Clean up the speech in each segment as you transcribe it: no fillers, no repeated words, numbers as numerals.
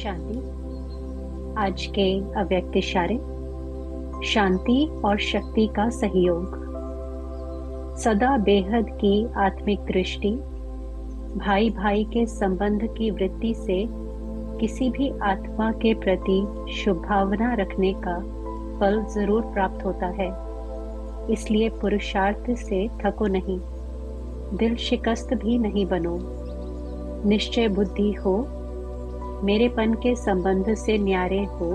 शांति। आज के अव्यक्त इशारे, शांति और शक्ति का सहयोग। सदा बेहद की आत्मिक दृष्टि, भाई भाई के संबंध की वृत्ति से किसी भी आत्मा के प्रति शुभ भावना रखने का फल जरूर प्राप्त होता है। इसलिए पुरुषार्थ से थको नहीं, दिल शिकस्त भी नहीं बनो। निश्चय बुद्धि हो, मेरेपन के संबंध से न्यारे हो।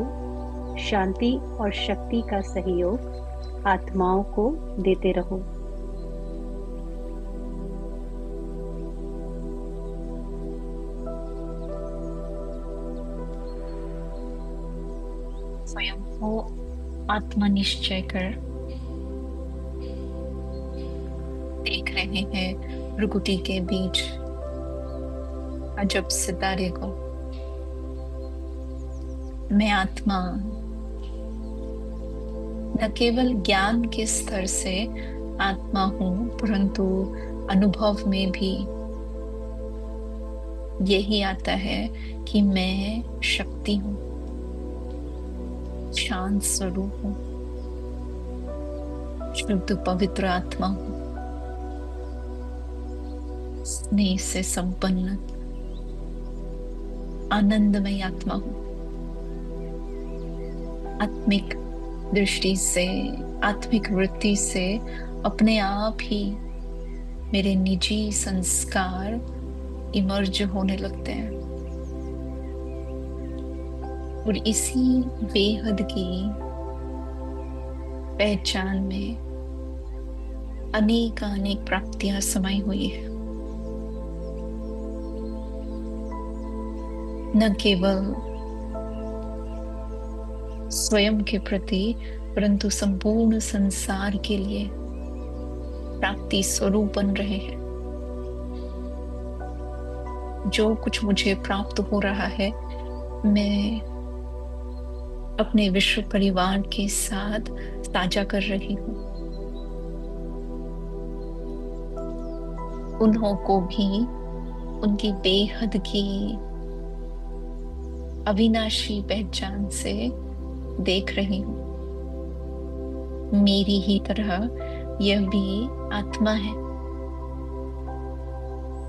शांति और शक्ति का सहयोग आत्माओं को देते रहो। स्वयं को आत्मनिश्चय कर देख रहे हैं भ्रुकुटी के बीच अजब सितारे को। मैं आत्मा न केवल ज्ञान के स्तर से आत्मा हूं, परंतु अनुभव में भी यही आता है कि मैं शक्ति हूं, शांत स्वरूप हूं, शुद्ध पवित्र आत्मा हूं, स्नेह से संपन्न आनंदमय आत्मा हूं। आत्मिक दृष्टि से, आत्मिक वृत्ति से अपने आप ही मेरे निजी संस्कार इमर्ज होने लगते हैं और इसी बेहद की पहचान में अनेक अनेक प्राप्तियां समाई हुई है। न केवल स्वयं के प्रति, परंतु संपूर्ण संसार के लिए प्राप्ति स्वरूप बन रहे हैं। जो कुछ मुझे प्राप्त हो रहा है, मैं अपने विश्व परिवार के साथ साझा कर रही हूं। उन्हों को भी उनकी बेहद की अविनाशी पहचान से देख रही हूं। मेरी ही तरह यह भी आत्मा है।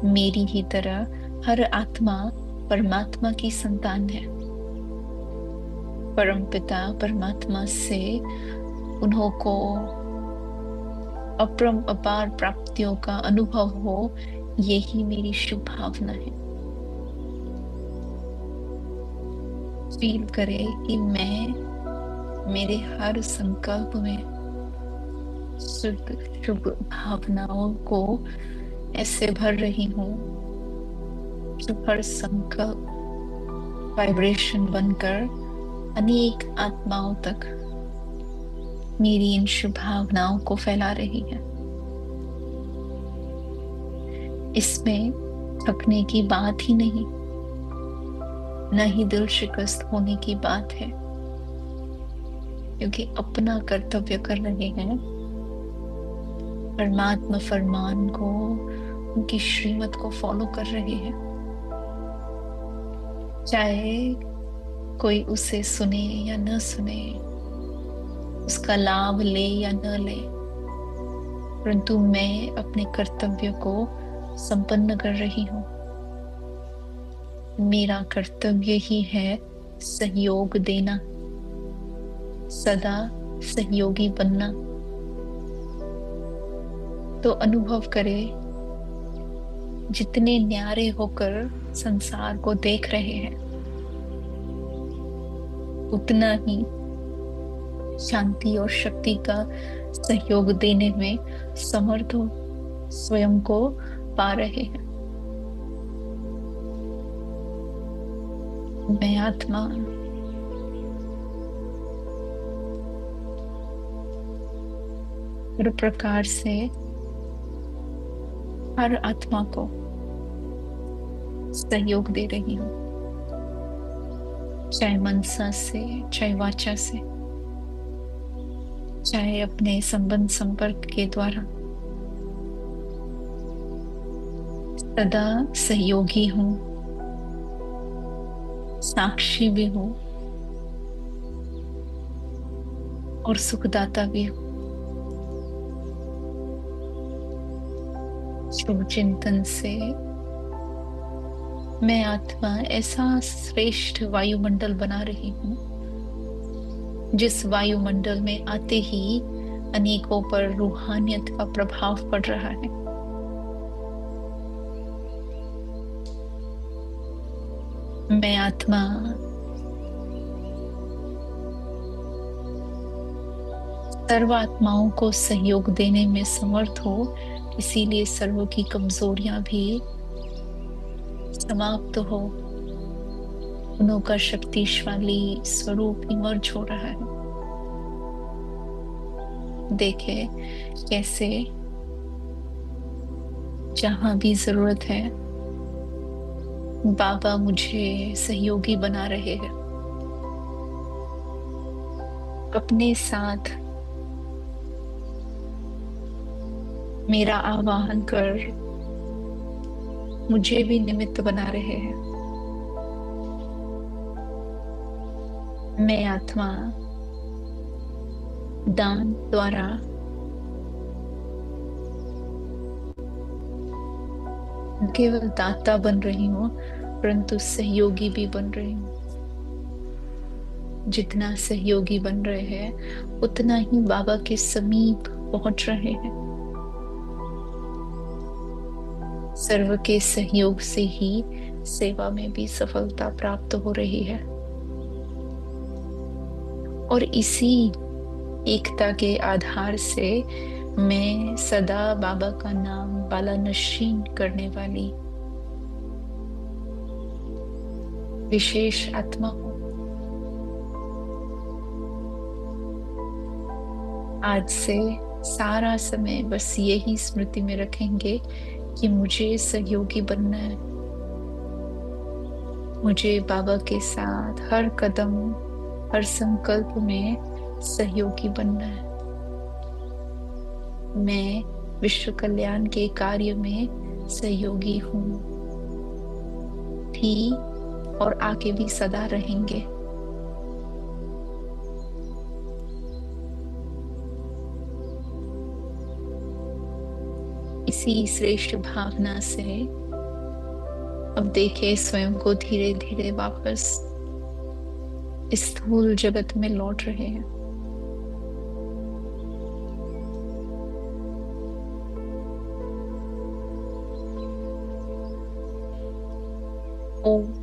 मेरी ही तरह हर आत्मा परमात्मा की संतान है। परमपिता परमात्मा से उन्हों को अपार प्राप्तियों का अनुभव हो, यही मेरी शुभ भावना है। फील करे कि मैं मेरे हर संकल्प में शुभ भावनाओं को ऐसे भर रही हूं कि हर संकल्प वाइब्रेशन बनकर अनेक आत्माओं तक मेरी इन शुभ भावनाओं को फैला रही है। इसमें थकने की बात ही नहीं, न ही दिल शिकस्त होने की बात है, क्योंकि अपना कर्तव्य कर रहे हैं। परमात्मा फरमान को, उनकी श्रीमत को फॉलो कर रहे हैं। चाहे कोई उसे सुने या न सुने, उसका लाभ ले या न ले, परंतु मैं अपने कर्तव्य को संपन्न कर रही हूं। मेरा कर्तव्य ही है सहयोग देना, सदा सहयोगी बनना। तो अनुभव करे, जितने न्यारे होकर संसार को देख रहे हैं, उतना ही शांति और शक्ति का सहयोग देने में समर्थ हो स्वयं को पा रहे हैं। मैं आत्मा हर प्रकार से हर आत्मा को सहयोग दे रही हूं, चाहे मनसा से, चाहे वाचा से, चाहे अपने संबंध संपर्क के द्वारा। सदा सहयोगी हूं, साक्षी भी हूँ और सुखदाता भी हूँ। शुभ चिंतन से मैं आत्मा ऐसा श्रेष्ठ वायुमंडल बना रही हूँ, जिस वायुमंडल में आते ही अनेकों पर रूहानियत का प्रभाव पड़ रहा है। मैं आत्मा सर्व आत्माओं को सहयोग देने में समर्थ हो, इसीलिए सर्वों की कमजोरियां भी समाप्त हो, उनों का शक्तिशाली स्वरूप इमर्ज हो रहा है। देखे कैसे जहां भी जरूरत है बाबा मुझे सहयोगी बना रहे हैं। अपने साथ मेरा आवाहन कर मुझे भी निमित्त बना रहे हैं। मैं आत्मा दान द्वारा केवल दाता बन रही हूँ, परंतु सहयोगी भी बन रही हूँ। जितना सहयोगी बन रहे हैं उतना ही बाबा के समीप पहुंच रहे हैं। सर्व के सहयोग से ही सेवा में भी सफलता प्राप्त हो रही है, और इसी एकता के आधार से मैं सदा बाबा का नाम बाला नशीन करने वाली विशेष आत्मा हूं। आज से सारा समय बस यही स्मृति में रखेंगे कि मुझे सहयोगी बनना है। मुझे बाबा के साथ हर कदम हर संकल्प में सहयोगी बनना है। मैं विश्व कल्याण के कार्य में सहयोगी हूँ, थी और आगे भी सदा रहेंगे। इसी श्रेष्ठ भावना से अब देखे स्वयं को धीरे धीरे वापस स्थूल जगत में लौट रहे हैं। ओम